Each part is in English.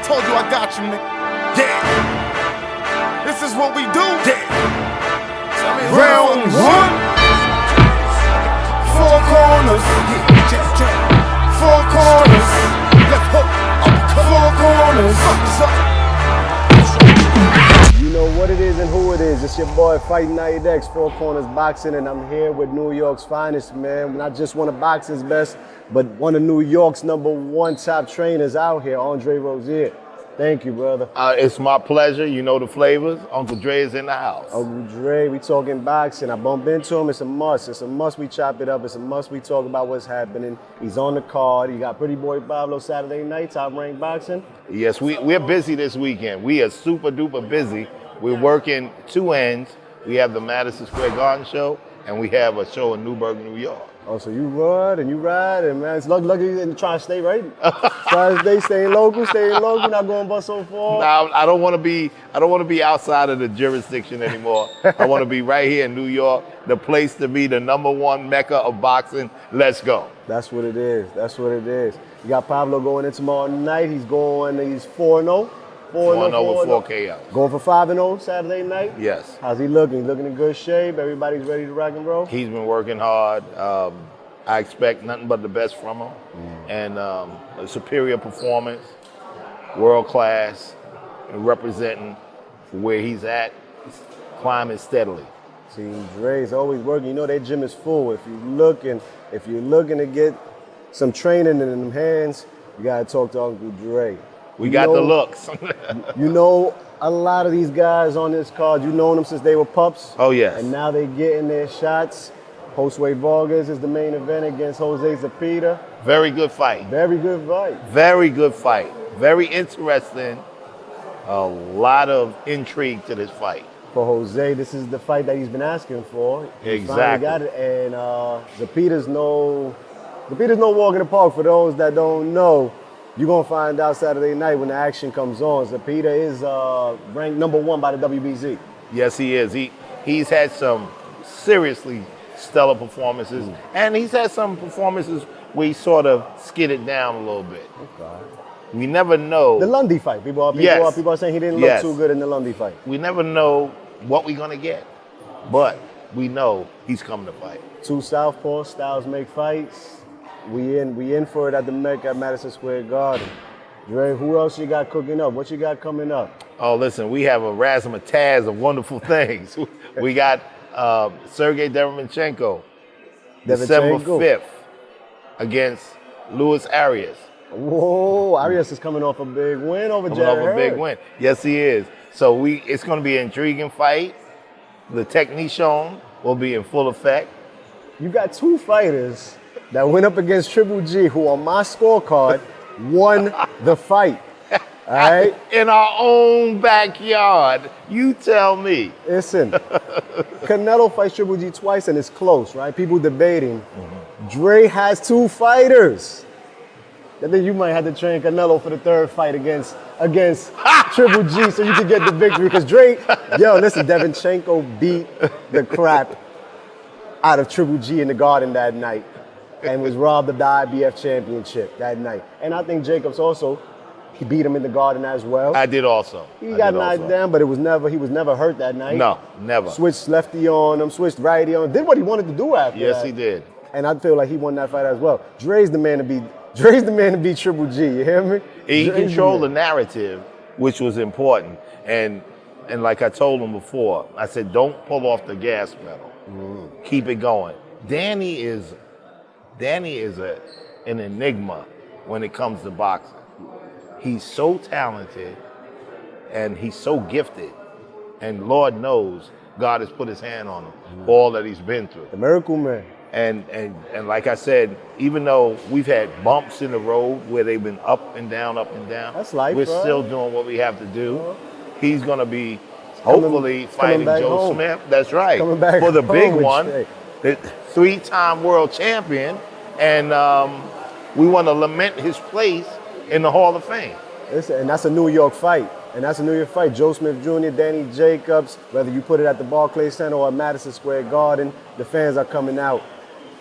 told you I got you, nigga. Yeah. This is what we do. Yeah. Round one. Four corners. Four corners. Left hook. Four corners. You know what it is and who it is. It's your boy Fighting Night X, Four Corners Boxing, and I'm here with New York's finest, man. Not just one of boxing's best, but one of New York's #1 top trainers out here, Andre Rozier. Thank you, brother. It's my pleasure. You know the flavors. Uncle Dre is in the house. Uncle Dre, we talking boxing. I bump into him. It's a must. It's a must we chop it up. It's a must we talk about what's happening. He's on the card. You got Pretty Boy Pablo Saturday night, Top Rank Boxing. Yes, we're busy this weekend. We are super duper busy. We're working two ends. We have the Madison Square Garden show, and we have a show in Newburgh, New York. Oh, so you run and you ride, and man, it's lucky you try to stay right. Try to stay local, not going bust so far. Now, I don't want to be outside of the jurisdiction anymore. I want to be right here in New York, the place to be, the #1 mecca of boxing. Let's go. That's what it is. That's what it is. You got Pablo going in tomorrow night. He's 4-0. 4-0 with 4 KO. Going for 5-0 Saturday night? Yes. How's he looking? He's looking in good shape. Everybody's ready to rock and roll? He's been working hard. I expect nothing but the best from him. And a superior performance, world class, and representing where he's at, climbing steadily. Team Dre's always working. You know their gym is full. If you're looking to get some training in them hands, you gotta talk to Uncle Dre. We got the looks. You know a lot of these guys on this card. You've known them since they were pups. Oh, yes. And now they're getting their shots. Josue Vargas is the main event against Jose Zepeda. Very good fight. Very good fight. Very good fight. Very interesting. A lot of intrigue to this fight. For Jose, this is the fight that he's been asking for. He Exactly. finally got it. And Zepeda's no walk in the park. For those that don't know, you're going to find out Saturday night when the action comes on. Zepeda is ranked #1 by the WBC. Yes, he is. He's had some seriously stellar performances, and he's had some performances where he sort of skidded down a little bit. Okay. We never know. The Lundy fight. People are saying he didn't look too good in the Lundy fight. We never know what we're going to get, but we know he's coming to fight. Two southpaw styles make fights. We in for it at the Mecca at Madison Square Garden. Dre, who else you got cooking up? What you got coming up? Oh, listen, we have a razzmatazz of wonderful things. We got Sergiy Derevyanchenko, December 5th, against Luis Arias. Whoa, Arias is coming off a big win over Jared Coming off a big win. Yes, he is. So it's going to be an intriguing fight. The technician will be in full effect. You got two fighters that went up against Triple G, who on my scorecard won the fight. All right? In our own backyard. You tell me. Listen, Canelo fights Triple G twice and it's close, right? People debating. Dre has two fighters. I think you might have to train Canelo for the third fight against Triple G so you can get the victory. Because Dre, Derevyanchenko beat the crap out of Triple G in the Garden that night and was robbed of the IBF championship that night. And I think Jacobs also, he beat him in the Garden as well. I did also. He got knocked down, but he was never hurt that night. No, never. Switched lefty on him, switched righty on him, did what he wanted to do after that. Yes, he did. And I feel like he won that fight as well. Dre's the man to beat Triple G, you hear me? He controlled the narrative, which was important. And like I told him before, I said, don't pull off the gas pedal. Keep it going. Danny is an enigma when it comes to boxing. He's so talented and he's so gifted. And Lord knows God has put his hand on him for all that he's been through. The miracle man. And like I said, even though we've had bumps in the road where they've been up and down, that's life, we're bro. still doing what we have to do. He's going to be hopefully fighting Joe Smith. That's right. Coming back for the big home, one, the 3-time world champion. And we want to lament his place in the Hall of Fame. And that's a New York fight. Joe Smith Jr., Danny Jacobs, whether you put it at the Barclays Center or at Madison Square Garden, the fans are coming out.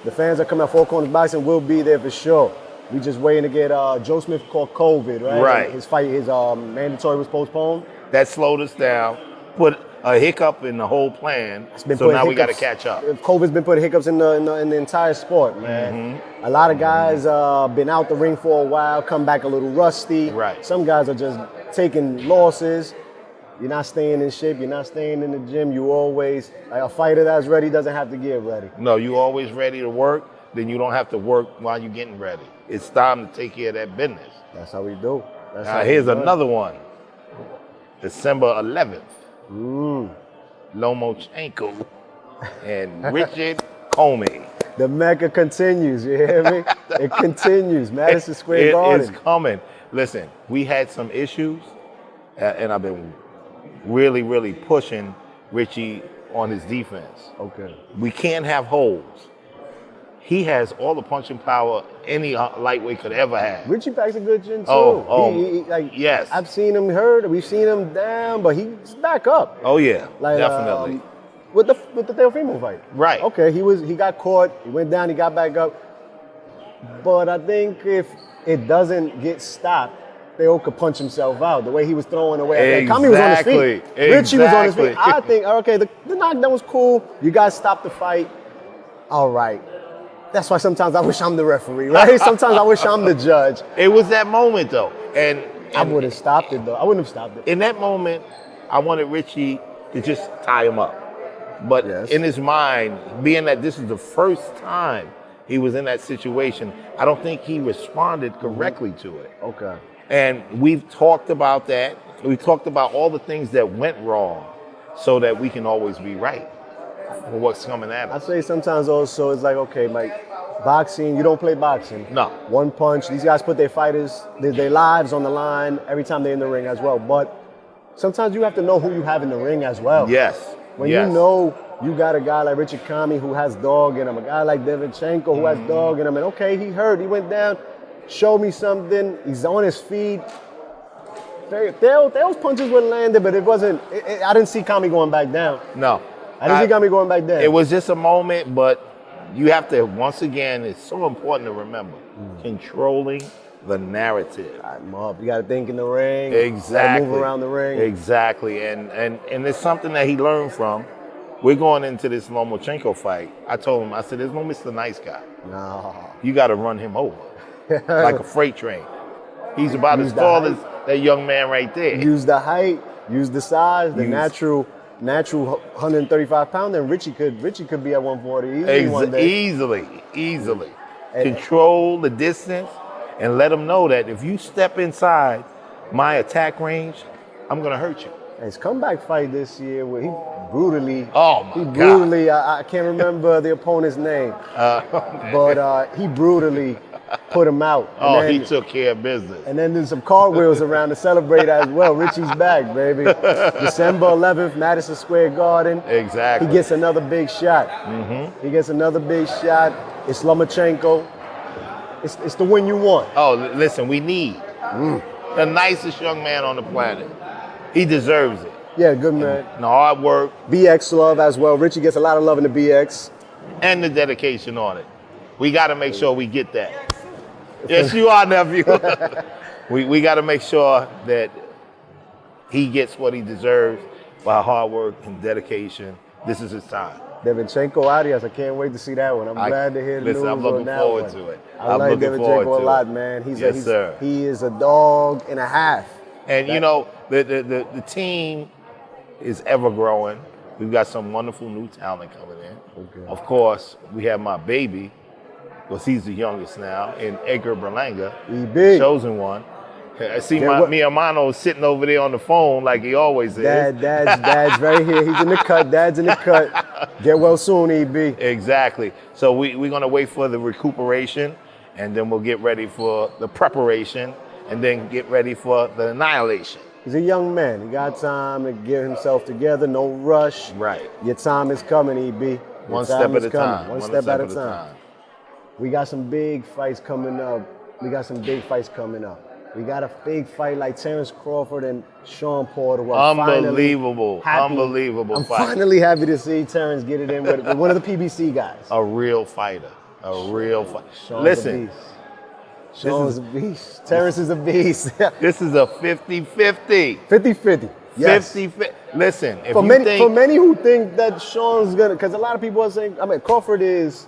Four Corners Boxing will be there for sure. We just waiting to get Joe Smith caught COVID, right? Right. And his fight, his mandatory was postponed. That slowed us down, put a hiccup in the whole plan. So now we got to catch up. COVID's been putting hiccups in the entire sport, man. A lot of guys been out the ring for a while, come back a little rusty. Right. Some guys are just taking losses. You're not staying in shape. You're not staying in the gym. You always, like a fighter that's ready doesn't have to get ready. No, you always ready to work. Then you don't have to work while you're getting ready. It's time to take care of that business. That's how we do. That's Now how here's we do. another one. December 11th. Lomachenko and Richard Commey. The Mecca continues. You hear me? It continues. Madison Square Garden. It's coming. Listen, we had some issues, and I've been really, really pushing Richie on his defense. Okay. We can't have holes. He has all the punching power any lightweight could ever have. Richie packs a good chin too. Yes. I've seen him hurt. We've seen him down, but he's back up. Oh yeah, Like, definitely. With the Teofimo fight. Right. Okay, he got caught. He went down. He got back up. But I think if it doesn't get stopped, Theo could punch himself out. The way he was throwing away. Commey was on his feet. Richie was on his feet. I think, okay, the knockdown was cool. You guys stopped the fight. All right. That's why sometimes I wish I'm the referee, right? Sometimes I wish I'm the judge. It was that moment though, and I would have stopped it though. I wouldn't have stopped it. In that moment, I wanted Richie to just tie him up. But in his mind, being that this is the first time he was in that situation, I don't think he responded correctly to it. Okay. And we've talked about that. We've talked about all the things that went wrong so that we can always be right for what's coming at I us. say sometimes also it's like, okay, Mike, boxing, you don't play boxing. No. One punch. These guys put their fighters, their lives on the line every time they're in the ring as well. But sometimes you have to know who you have in the ring as well. Yes. When you know you got a guy like Richard Commey who has dog in him, a guy like Derevyanchenko who has dog in him, and okay, he hurt, he went down, show me something, he's on his feet. Those punches were landed, but it wasn't, I didn't see Commey going back down. No. I didn't see Commey going back down. It was just a moment, but you have to, once again, it's so important to remember, controlling the narrative. You got to think in the ring. Exactly. Move around the ring. Exactly. And it's something that he learned from. We're going into this Lomachenko fight. I told him, I said, there's no Mr. Nice Guy. No. You got to run him over like a freight train. He's about as tall as that young man right there. Use the height, use the size, the natural 135 pounder, and Richie could be at 140 easily one day. Easily. Control the distance and let him know that if you step inside my attack range, I'm going to hurt you. His comeback fight this year, where he brutally, I can't remember the opponent's name, but he brutally put him out. He took care of business. And then there's some cartwheels around to celebrate as well. Richie's back, baby. December 11th, Madison Square Garden. Exactly. He gets another big shot. He gets another big shot. It's Lomachenko. It's the win you want. Oh, listen, we need the nicest young man on the planet. He deserves it. Yeah, good man. And the hard work. BX love as well. Richie gets a lot of love in the BX. And the dedication on it. We got to make sure we get that. Yes, you are, nephew. we got to make sure that he gets what he deserves by hard work and dedication. This is his time. Derevyanchenko Arias, I can't wait to see that one. I'm glad to hear the news I'm looking on that forward one. to it. I like Derevyanchenko a lot, man. Sir. He is a dog and a half. And you know, the team is ever growing. We've got some wonderful new talent coming in. Okay. Of course, we have my baby, because he's the youngest now, in Edgar Berlanga, chosen one. I see mi hermano sitting over there on the phone like he always is. Dad's right here. He's in the cut. Dad's in the cut. Get well soon, EB. Exactly. So we're going to wait for the recuperation, and then we'll get ready for the preparation, and then get ready for the annihilation. He's a young man. He got time to get himself together. No rush. Right. Your time is coming, EB. One step at a time. One step at a time. We got some big fights coming up. We got a big fight like Terrence Crawford and Sean Porter. Unbelievable fight. I'm finally happy to see Terrence get it in with one of the PBC guys. A real fighter. Listen, Sean's a beast. Terrence is a beast. This is a 50-50. 50-50. Yes. 50-50. Listen, if For you many, think for many who think that Sean's gonna, because a lot of people are saying, I mean, Crawford is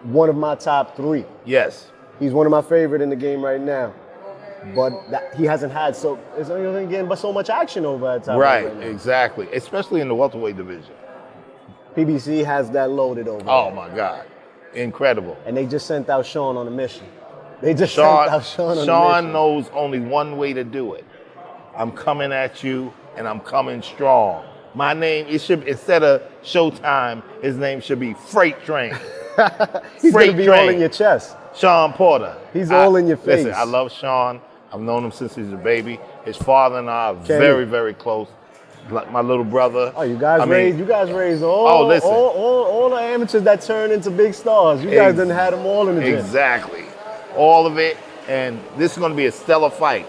one of my top 3. yes, He's one of my favorite in the game right now. But he hasn't had getting but so much action over at top right, now. exactly, especially in the welterweight division. PBC has that loaded over. Oh my God, incredible. And they just sent out Sean on a mission. They just sent out Sean on a mission. Sean knows only one way to do it. I'm coming at you, and I'm coming strong. My name, it should, instead of Showtime, his name should be Freight Train. He's going to be all in your chest. Sean Porter. He's all in your face. Listen, I love Sean. I've known him since he's a baby. His father and I are very, very close. Like my little brother. Oh, you guys raised all, all the amateurs that turn into big stars. You guys done had them all in the gym. Exactly. All of it. And this is going to be a stellar fight.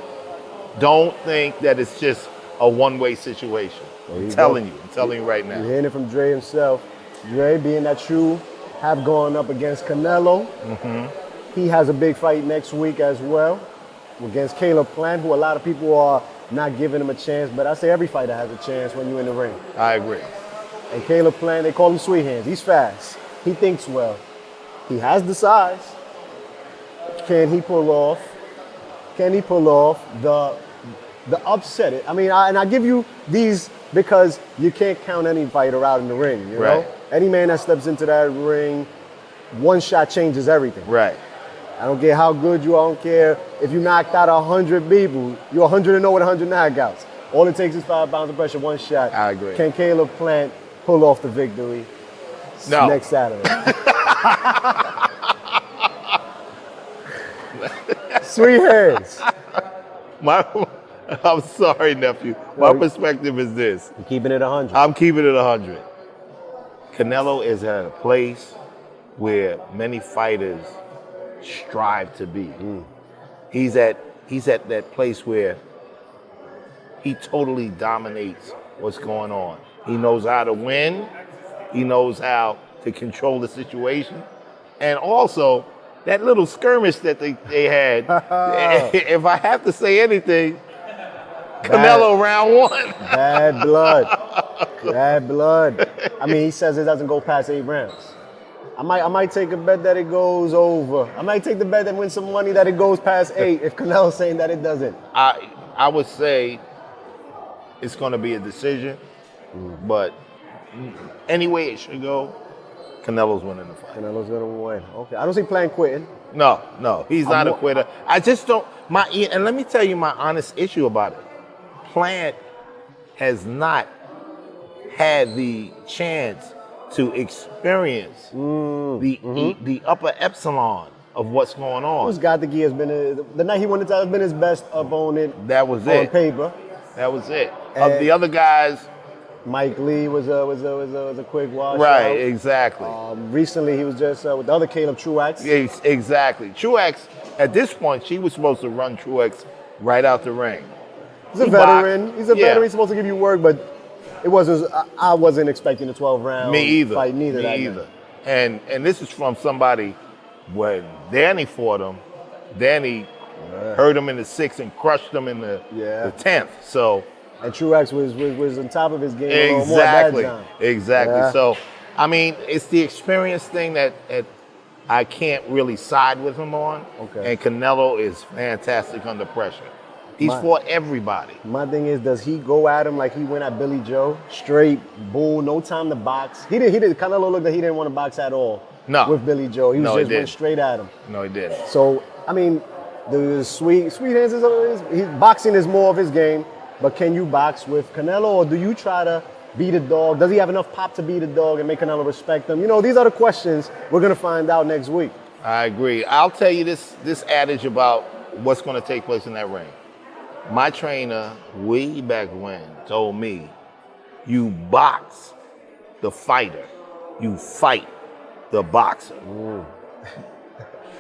Don't think that it's just a one-way situation. I'm telling you right now. You're hearing it from Dre himself. Dre, being that you have gone up against Canelo, he has a big fight next week as well against Caleb Plant, who a lot of people are not giving him a chance, but I say every fighter has a chance when you're in the ring. I agree. And Caleb Plant, they call him sweet hands. He's fast. He thinks well. He has the size. Can he pull off the upset? I mean, I give you these because you can't count any fighter out in the ring, you know? Any man that steps into that ring, one shot changes everything. Right. I don't care how good you are. I don't care if you knocked out 100 people. You're 100-0 with 100 knockouts. All it takes is 5 pounds of pressure, one shot. I agree. Can Caleb Plant pull off the victory next Saturday? Sweet hands. I'm sorry, nephew. My perspective is this. You're keeping it 100. I'm keeping it 100. Canelo is at a place where many fighters strive to be. He's at that place where he totally dominates what's going on. He knows how to win. He knows how to control the situation. And also, that little skirmish that they had, if I have to say anything, Canelo round 1. Bad blood. Bad blood. I mean, he says it doesn't go past 8 rounds. I might take a bet that it goes over. I might take the bet and win some money that it goes past 8 if Canelo's saying that it doesn't. I would say it's going to be a decision, but any way it should go, Canelo's winning the fight. Canelo's going to win. Okay. I don't see Plant quitting. No, he's not a quitter. I just don't. And let me tell you my honest issue about it. Plant has not had the chance to experience the upper epsilon of what's going on. Who's got the gear has been the night he won the title has been his best opponent. That was on paper. That was it. Of the other guys, Mike Lee was a quick wash. Right, exactly. Recently he was just with the other Caleb Truax. Yes, exactly. Truax, at this point, she was supposed to run Truax right out the ring. He's a veteran. He's a veteran. He's supposed to give you work, but it wasn't. I wasn't expecting a 12-round fight. Neither. Me either. And this is from somebody when Danny fought him. Danny hurt him in the 6th and crushed him in the 10th. So. And Truax was on top of his game. Exactly. Exactly. Yeah. So, I mean, it's the experience thing that I can't really side with him on. Okay. And Canelo is fantastic under pressure. He's fought everybody. My thing is, does he go at him like he went at Billy Joe? Straight, bull, no time to box. He didn't. Canelo looked like he didn't want to box at all. No. With Billy Joe. He went straight at him. No, he didn't. So, I mean, the sweet hands boxing is more of his game. But can you box with Canelo, or do you try to beat a dog? Does he have enough pop to beat a dog and make Canelo respect him? You know, these are the questions we're going to find out next week. I agree. I'll tell you this adage about what's going to take place in that ring. My trainer, way back when, told me, you box the fighter, you fight the boxer.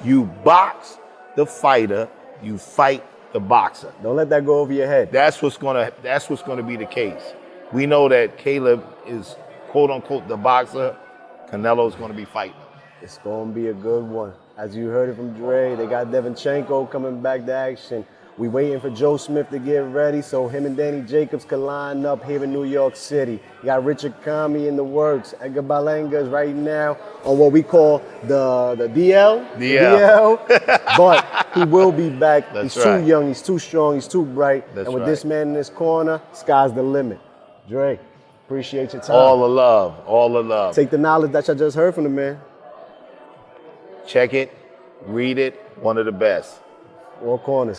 You box the fighter, you fight the boxer. Don't let that go over your head. That's what's gonna be the case. We know that Caleb is quote unquote the boxer. Canelo's gonna be fighting. It's gonna be a good one. As you heard it from Dre, they got Derevyanchenko coming back to action. We waiting for Joe Smith to get ready so him and Danny Jacobs can line up here in New York City. You got Richard Commey in the works. Edgar Berlanga is right now on what we call the DL. DL. But he will be back. That's he's right. too young, he's too strong, he's too bright. That's and with right. this man in this corner, sky's the limit. Dre, appreciate your time. All the love. All the love. Take the knowledge that I just heard from the man. Check it. Read it. One of the best. All corners.